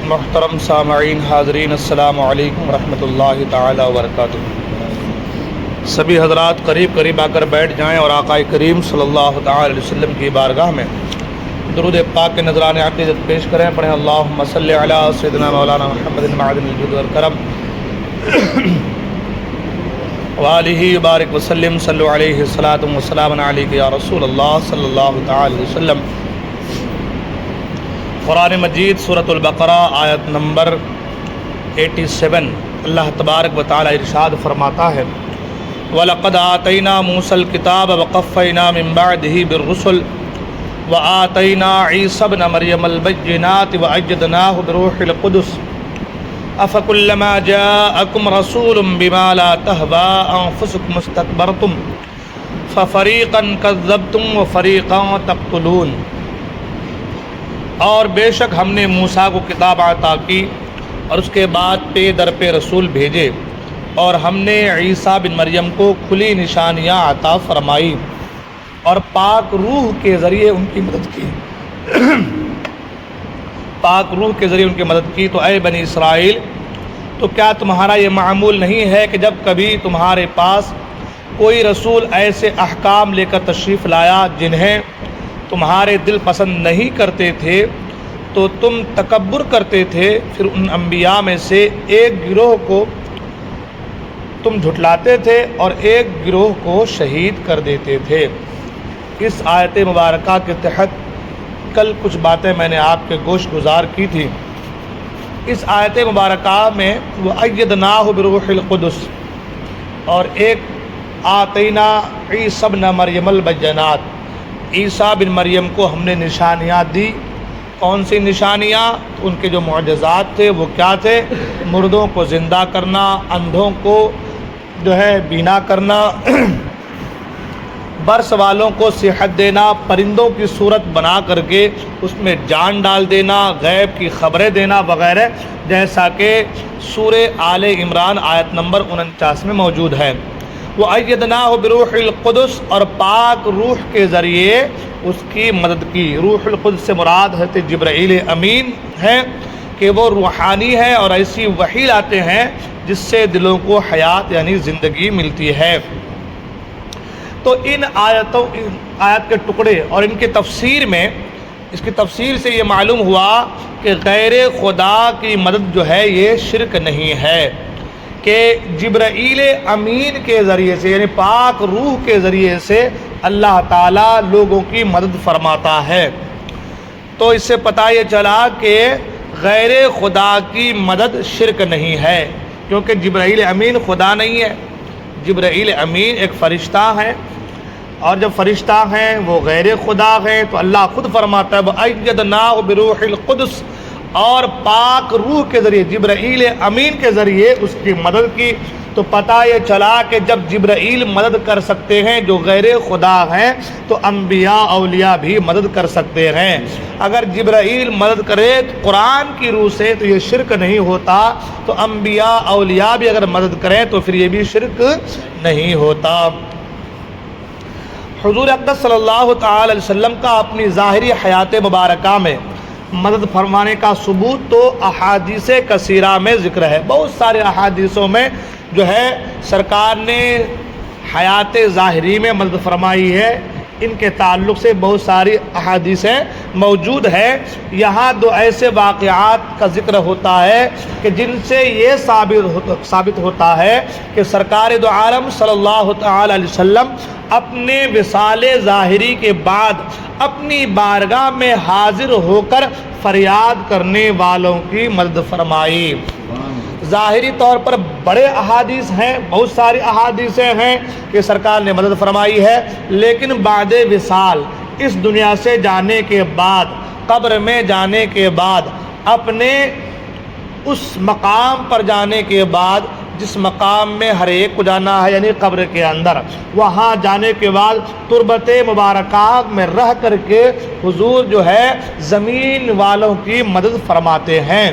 محترم سامعین حاضرین السلام علیکم ورحمۃ اللہ تعالی وبرکاتہ۔ سبھی حضرات قریب قریب آ کر بیٹھ جائیں اور آقا کریم صلی اللہ تعالی علیہ وسلم کی بارگاہ میں درود پاک کے نذران عقیدت پیش کریں۔ پڑھیں اللہم صلی علی سیدنا مولانا محمد معدن الجود والکرم وآلہ بارک وسلم صلو علیہ الصلاۃ والسلام علیک یا رسول اللہ صلی اللہ تعالی علیہ وسلم۔ قرآن مجید سورۃ البقرہ آیت نمبر 87 اللہ تبارک و تعالی ارشاد فرماتا ہے وَلَقَدْ آتَيْنَا مُوسَى الْكِتَابَ وَقَفَّيْنَا مِن بَعْدِهِ بِالرُّسُلِ وَآتَيْنَا عِيسَى ابْنَ مَرْيَمَ الْبَيِّنَاتِ وَأَيَّدْنَاهُ بِرُوحِ الْقُدُسِ أَفَكُلَّمَا جَاءَكُمْ رَسُولٌ بِمَا لَا تَهْوَىٰ أَنفُسُكُمُ اسْتَكْبَرْتُمْ فَفَرِيقًا كَذَّبْتُمْ وَفَرِيقًا تَقْتُلُونَ۔ اور بے شک ہم نے موسیٰ کو کتاب عطا کی اور اس کے بعد پے در پہ رسول بھیجے، اور ہم نے عیسیٰ بن مریم کو کھلی نشانیاں عطا فرمائی اور پاک روح کے ذریعے ان کی مدد کی پاک روح کے ذریعے ان کی مدد کی۔ تو اے بنی اسرائیل، تو کیا تمہارا یہ معمول نہیں ہے کہ جب کبھی تمہارے پاس کوئی رسول ایسے احکام لے کر تشریف لایا جنہیں تمہارے دل پسند نہیں کرتے تھے تو تم تکبر کرتے تھے، پھر ان انبیاء میں سے ایک گروہ کو تم جھٹلاتے تھے اور ایک گروہ کو شہید کر دیتے تھے۔ اس آیت مبارکہ کے تحت کل کچھ باتیں میں نے آپ کے گوش گزار کی تھی۔ اس آیت مبارکہ میں وَأَيَّدْنَاهُ بِرُوحِ الْقُدُسِ اور ایک آتَيْنَا عِيسَى ابْنَ مَرْيَمَ الْبَيِّنَاتِ، عیسیٰ بن مریم کو ہم نے نشانیاں دی۔ کون سی نشانیاں؟ ان کے جو معجزات تھے وہ کیا تھے؟ مردوں کو زندہ کرنا، اندھوں کو بینا کرنا، برس والوں کو صحت دینا، پرندوں کی صورت بنا کر کے اس میں جان ڈال دینا، غیب کی خبریں دینا وغیرہ، جیسا کہ سورہ آل عمران آیت نمبر 49 میں موجود ہے۔ وَأَيَّدْنَاهُ بِرُوحِ الْقُدُسِ اور پاک روح کے ذریعے اس کی مدد کی۔ روح القدس سے مراد حضرت جبرائیل امین ہے کہ وہ روحانی ہے اور ایسی وحی لاتے ہیں جس سے دلوں کو حیات یعنی زندگی ملتی ہے۔ تو ان آیت کے ٹکڑے اور ان کی تفسیر میں، اس کی تفسیر سے یہ معلوم ہوا کہ غیر خدا کی مدد جو ہے یہ شرک نہیں ہے، کہ جبرائیل امین کے ذریعے سے یعنی پاک روح کے ذریعے سے اللہ تعالیٰ لوگوں کی مدد فرماتا ہے۔ تو اس سے پتہ یہ چلا کہ غیر خدا کی مدد شرک نہیں ہے، کیونکہ جبرائیل امین خدا نہیں ہے۔ جبرائیل امین ایک فرشتہ ہے، اور جب فرشتہ ہیں وہ غیر خدا ہیں، تو اللہ خود فرماتا ہے وَأَيَّدْنَاهُ بِرُوحِ الْقُدُسِ اور پاک روح کے ذریعے جبرائیل امین کے ذریعے اس کی مدد کی۔ تو پتہ یہ چلا کہ جب جبرائیل مدد کر سکتے ہیں جو غیر خدا ہیں، تو انبیاء اولیاء بھی مدد کر سکتے ہیں۔ اگر جبرائیل مدد کرے قرآن کی روح سے تو یہ شرک نہیں ہوتا، تو انبیاء اولیاء بھی اگر مدد کریں تو پھر یہ بھی شرک نہیں ہوتا۔ حضور اقدس صلی اللہ تعالی علیہ وسلم کا اپنی ظاہری حیات مبارکہ میں مدد فرمانے کا ثبوت تو احادیث کثیرہ میں ذکر ہے۔ بہت سارے احادیثوں میں جو ہے سرکار نے حیات ظاہری میں مدد فرمائی ہے۔ ان کے تعلق سے بہت ساری احادیثیں موجود ہے۔ یہاں دو ایسے واقعات کا ذکر ہوتا ہے کہ جن سے یہ ثابت ہوتا ہے کہ سرکار دو عالم صلی اللہ تعالی علیہ وسلم اپنے وصال ظاہری کے بعد اپنی بارگاہ میں حاضر ہو کر فریاد کرنے والوں کی مدد فرمائی۔ ظاہری طور پر بڑے احادیث ہیں، بہت ساری احادیثیں ہیں کہ سرکار نے مدد فرمائی ہے، لیکن بعد وصال اس دنیا سے جانے کے بعد، قبر میں جانے کے بعد، اپنے اس مقام پر جانے کے بعد جس مقام میں ہر ایک کو جانا ہے یعنی قبر کے اندر، وہاں جانے کے بعد تربت مبارکہ میں رہ کر کے حضور جو ہے زمین والوں کی مدد فرماتے ہیں۔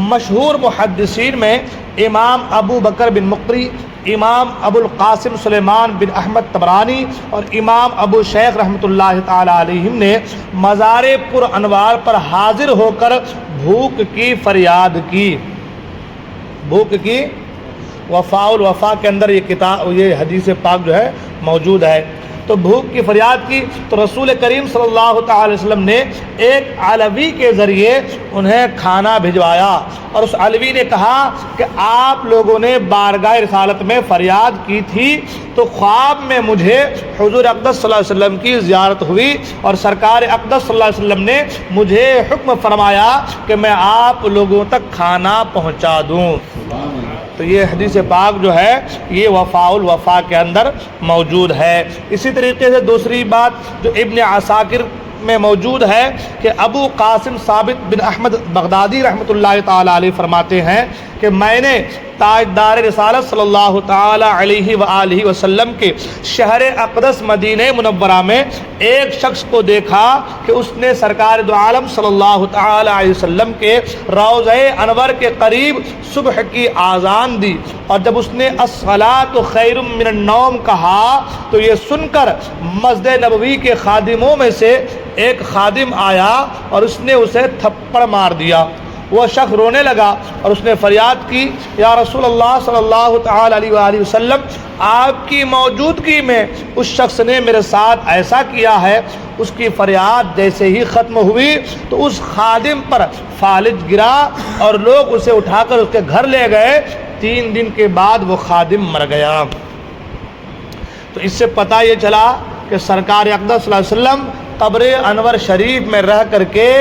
مشہور محدثین میں امام ابو بکر بن مقری، امام ابو القاسم سلیمان بن احمد طبرانی اور امام ابو شیخ رحمۃ اللہ تعالی علیہ نے مزار پر انوار پر حاضر ہو کر بھوک کی فریاد کی، بھوک کی وفاء الوفا کے اندر یہ حدیث پاک جو ہے موجود ہے۔ تو بھوک کی فریاد کی تو رسول کریم صلی اللہ تعالی علیہ وسلم نے ایک علوی کے ذریعے انہیں کھانا بھجوایا، اور اس علوی نے کہا کہ آپ لوگوں نے بارگاہ رسالت میں فریاد کی تھی تو خواب میں مجھے حضور اقدس صلی اللہ علیہ وسلم کی زیارت ہوئی، اور سرکار اقدس صلی اللہ علیہ وسلم نے مجھے حکم فرمایا کہ میں آپ لوگوں تک کھانا پہنچا دوں۔ تو یہ حدیث پاک جو ہے یہ وفاء الوفا کے اندر موجود ہے۔ اسی طریقے سے دوسری بات جو ابن عساکر میں موجود ہے کہ ابو قاسم ثابت بن احمد بغدادی رحمۃ اللہ تعالی علیہ فرماتے ہیں کہ میں نے تاجدار رسالت صلی اللہ تعالی علیہ وآلہ وسلم کے شہر اقدس مدینہ منورہ میں ایک شخص کو دیکھا کہ اس نے سرکار دو عالم صلی اللہ تعالی علیہ وسلم کے روضہ انور کے قریب صبح کی آذان دی، اور جب اس نے الصلاۃ خیر من النوم کہا تو یہ سن کر مسجد نبوی کے خادموں میں سے ایک خادم آیا اور اس نے اسے تھپڑ مار دیا۔ وہ شخص رونے لگا اور اس نے فریاد کی، یا رسول اللہ صلی اللہ تعالی علیہ وآلہ وسلم، آپ کی موجودگی میں اس شخص نے میرے ساتھ ایسا کیا ہے۔ اس کی فریاد جیسے ہی ختم ہوئی تو اس خادم پر فالج گرا اور لوگ اسے اٹھا کر اس کے گھر لے گئے۔ 3 دن کے بعد وہ خادم مر گیا۔ تو اس سے پتہ یہ چلا کہ سرکار اقدس صلی اللہ علیہ وسلم قبر انور شریف میں رہ کر کے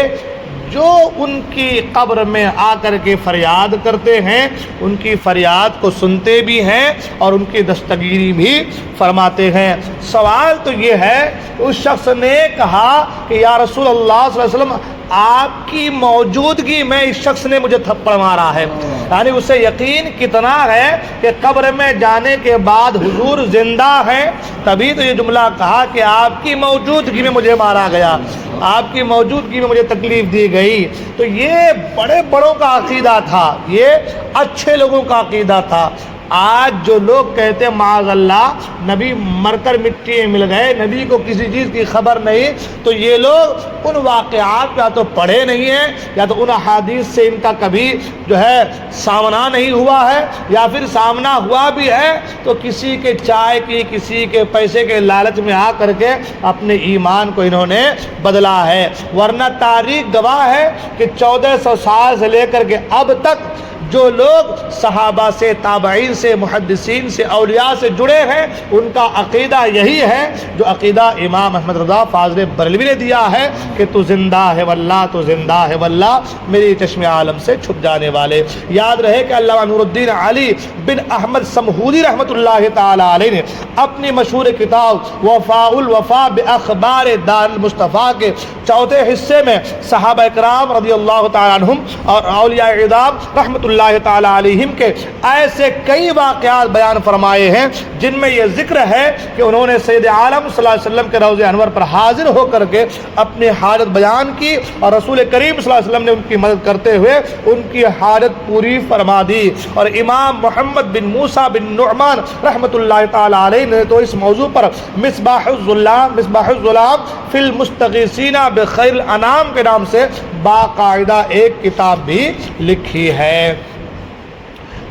جو ان کی قبر میں آ کر کے فریاد کرتے ہیں ان کی فریاد کو سنتے بھی ہیں اور ان کی دستگیری بھی فرماتے ہیں۔ سوال تو یہ ہے، اس شخص نے کہا کہ یا رسول اللہ صلی اللہ علیہ وسلم، آپ کی موجودگی میں اس شخص نے مجھے تھپڑ مارا ہے، یعنی اسے یقین کتنا ہے کہ قبر میں جانے کے بعد حضور زندہ ہیں، تبھی تو یہ جملہ کہا کہ آپ کی موجودگی میں مجھے مارا گیا، آپ کی موجودگی میں مجھے تکلیف دی گئی۔ تو یہ بڑے بڑوں کا عقیدہ تھا، یہ اچھے لوگوں کا عقیدہ تھا۔ آج جو لوگ کہتے ہیں معاذ اللہ نبی مر کر مٹی میں مل گئے، نبی کو کسی چیز کی خبر نہیں، تو یہ لوگ ان واقعات یا تو پڑھے نہیں ہیں یا تو ان احادیث سے ان کا کبھی جو ہے سامنا نہیں ہوا ہے، یا پھر سامنا ہوا بھی ہے تو کسی کے چائے کی، کسی کے پیسے کے لالچ میں آ کر کے اپنے ایمان کو انہوں نے بدلا ہے۔ ورنہ تاریخ گواہ ہے کہ 1400 سال سے لے کر کے اب تک جو لوگ صحابہ سے، تابعین سے، محدثین سے، اولیاء سے جڑے ہیں ان کا عقیدہ یہی ہے جو عقیدہ امام احمد رضا فاضل بریلوی نے دیا ہے کہ تو زندہ ہے واللہ، تو زندہ ہے واللہ، میری چشم عالم سے چھپ جانے والے۔ یاد رہے کہ علامہ نور الدین علی بن احمد سمہودی رحمۃ اللہ تعالی علیہ نے اپنی مشہور کتاب وفاء الوفا باخبار دار المصطفیٰ کے 4تھے حصے میں صحابہ اکرام رضی اللہ تعالی عنہم اور اولیاء اعظام رحمۃ اللہ تعالی علیہم کے ایسے کئی واقعات بیان فرمائے ہیں جن میں یہ ذکر ہے کہ انہوں نے سید عالم صلی اللہ علیہ وسلم کے روضہ انور پر حاضر ہو کر کے اپنی حاجت بیان کی، اور رسول کریم صلی اللہ علیہ وسلم نے ان کی مدد کرتے ہوئے ان کی حاجت پوری فرما دی۔ اور امام محمد بن موسیٰ بن نعمان رحمۃ اللہ تعالی علیہ نے تو اس موضوع پر مصباح الظلام فی المستغیثین بخیر الانام کے نام سے باقاعدہ ایک کتاب بھی لکھی ہے۔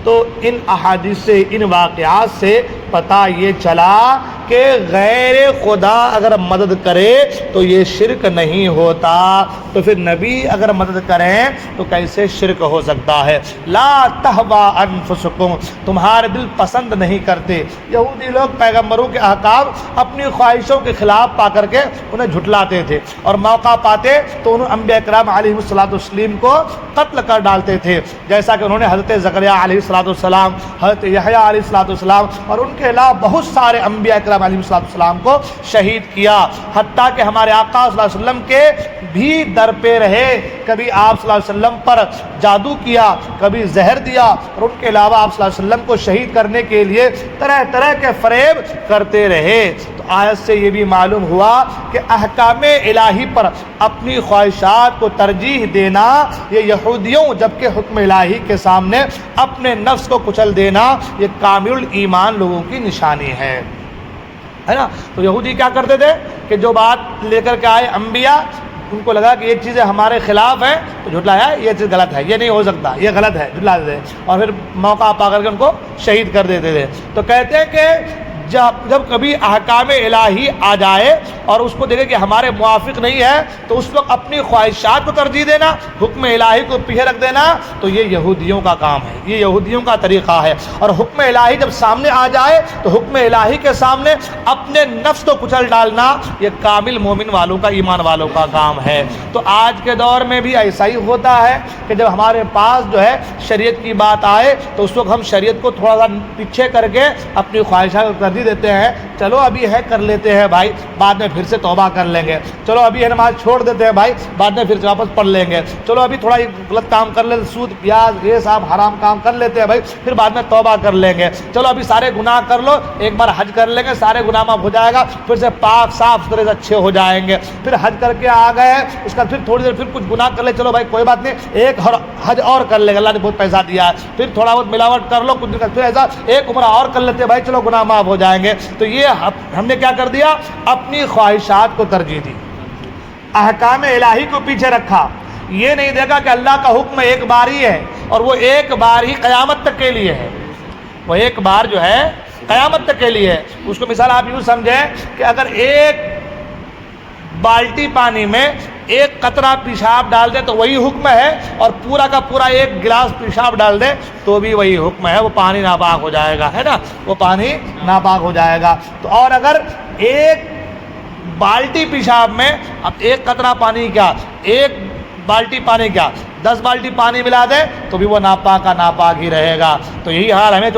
تو ان احادیث سے، ان واقعات سے پتہ یہ چلا کہ غیر خدا اگر مدد کرے تو یہ شرک نہیں ہوتا، تو پھر نبی اگر مدد کریں تو کیسے شرک ہو سکتا ہے؟ لا تہوا انفسکم، تمہارے دل پسند نہیں کرتے۔ یہودی لوگ پیغمبروں کے احکام اپنی خواہشوں کے خلاف پا کر کے انہیں جھٹلاتے تھے، اور موقع پاتے تو انہوں انبیاء کرام علیہ السلام کو قتل کر ڈالتے تھے، جیسا کہ انہوں نے حضرت زکریا علیہ السلام، حضرت یحییٰ علیہ السلام اور ان کے علاوہ بہت سارے انبیاء کرام علیہ السلام کو شہید کیا، حتیٰ کہ ہمارے آقا صلی اللہ علیہ وسلم کے بھی در پہ رہے، کبھی آپ صلی اللہ علیہ وسلم پر جادو کیا، کبھی زہر دیا، اور ان کے علاوہ آپ صلی اللہ علیہ وسلم کو شہید کرنے کے لیے طرح طرح کے فریب کرتے رہے۔ تو آیت سے یہ بھی معلوم ہوا کہ احکام الہی پر اپنی خواہشات کو ترجیح دینا، یہ یہودیوں جبکہ حکم الہی کے سامنے اپنے نفس کو کچل دینا، یہ کامل ایمان لوگوں کی نشانی ہے نا۔ تو یہودی کیا کرتے تھے کہ جو بات لے کر کے آئے انبیاء، ان کو لگا کہ یہ چیزیں ہمارے خلاف ہیں تو جھٹلایا یہ چیز غلط ہے، یہ نہیں ہو سکتا، یہ غلط ہے، جھٹلا دیتے اور پھر موقع پا کر کے ان کو شہید کر دیتے تھے۔ تو کہتے ہیں کہ جب کبھی احکام الہی آ جائے اور اس کو دیکھے کہ ہمارے موافق نہیں ہے تو اس وقت اپنی خواہشات کو ترجیح دینا، حکم الہی کو پیچھے رکھ دینا، تو یہ یہودیوں کا کام ہے، یہ یہودیوں کا طریقہ ہے۔ اور حکم الہی جب سامنے آ جائے تو حکم الہی کے سامنے اپنے نفس کو کچل ڈالنا یہ کامل مومن والوں کا، ایمان والوں کا کام ہے۔ تو آج کے دور میں بھی ایسا ہی ہوتا ہے کہ جب ہمارے پاس جو ہے شریعت کی بات آئے تو اس وقت ہم شریعت کو تھوڑا سا پیچھے کر کے اپنی خواہشات کو دیتے ہیں، چلو ابھی ہے کر لیتے ہیں بھائی، بعد میں پھر سے توبہ کر لیں گے، چلو ابھی ہے نماز چھوڑ دیتے ہیں بھائی، بعد میں پھر سے واپس پڑھ لیں گے، چلو ابھی تھوڑا غلط کام کر لیتے، سود پیاز یہ سب حرام کام کر لیتے ہیں بھائی، پھر بعد میں توبہ کر لیں گے، چلو ابھی سارے گناہ کر لو، ایک بار حج کر لیں گے، سارے گناہ معاف ہو جائے گا، پھر سے پاک صاف ستھرے سے اچھے ہو جائیں گے، پھر حج کر کے آ گئے، اس کا پھر تھوڑی دیر پھر کچھ گناہ کر لے، چلو بھائی کوئی بات نہیں، ایک حج اور کر لیں گے، اللہ نے بہت پیسہ دیا ہے، پھر تھوڑا بہت ملاوٹ کر لو، کچھ دن پھر ایسا ایک عمرہ اور کر لیتے بھائی، چلو گناہ معاف ہو جائیں گے۔ تو یہ ہم نے کیا کر دیا؟ اپنی خواہشات کو ترجیح دی، احکام الہی کو پیچھے رکھا، یہ نہیں دیکھا کہ اللہ کا حکم ایک بار ہی ہے اور وہ ایک بار ہی قیامت تک کے لیے ہے، وہ ایک بار جو ہے قیامت تک کے لیے ہے۔ اس کو مثال آپ یوں سمجھیں کہ اگر ایک بالٹی پانی میں ایک قطرہ پیشاب ڈال دے تو وہی حکم ہے، اور پورا کا پورا ایک گلاس پیشاب ڈال دے تو بھی وہی حکم ہے، وہ پانی ناپاک ہو جائے گا، ہے نا، وہ پانی ناپاک ہو جائے گا۔ تو اور اگر ایک بالٹی پیشاب میں اب ایک قطرہ پانی کیا، ایک بالٹی پانی کیا 10 بالٹی پانی ملا دے تو بھی وہ ناپاک کا ناپاک ہی رہے گا۔ تو یہی حال ہمیں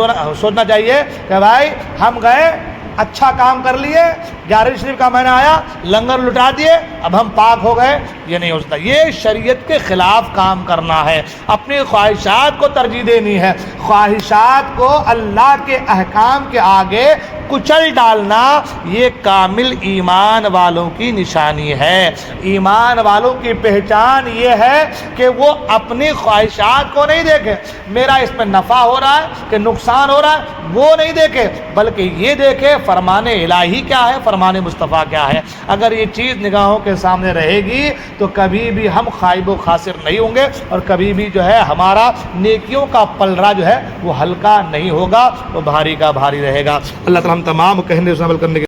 سوچنا چاہیے کہ بھائی ہم گئے، اچھا کام کر لیے، 11ویں شریف کا مہینہ آیا، لنگر لٹا دیے، اب ہم پاک ہو گئے، یہ نہیں ہو سکتا۔ یہ شریعت کے خلاف کام کرنا ہے، اپنی خواہشات کو ترجیح دینی ہے، خواہشات کو اللہ کے احکام کے آگے کچل ڈالنا یہ کامل ایمان والوں کی نشانی ہے۔ ایمان والوں کی پہچان یہ ہے کہ وہ اپنی خواہشات کو نہیں دیکھے، میرا اس میں نفع ہو رہا ہے کہ نقصان ہو رہا ہے وہ نہیں دیکھے، بلکہ یہ دیکھے فرمان الہی کیا ہے، فرمان مصطفیٰ کیا ہے۔ اگر یہ چیز نگاہوں کے سامنے رہے گی تو کبھی بھی ہم خائب و خاسر نہیں ہوں گے، اور کبھی بھی جو ہے ہمارا نیکیوں کا پلڑا جو ہے وہ ہلکا نہیں ہوگا، وہ بھاری کا بھاری رہے گا۔ اللہ تعالیٰ ہم تمام کہنے سے عمل کرنے کے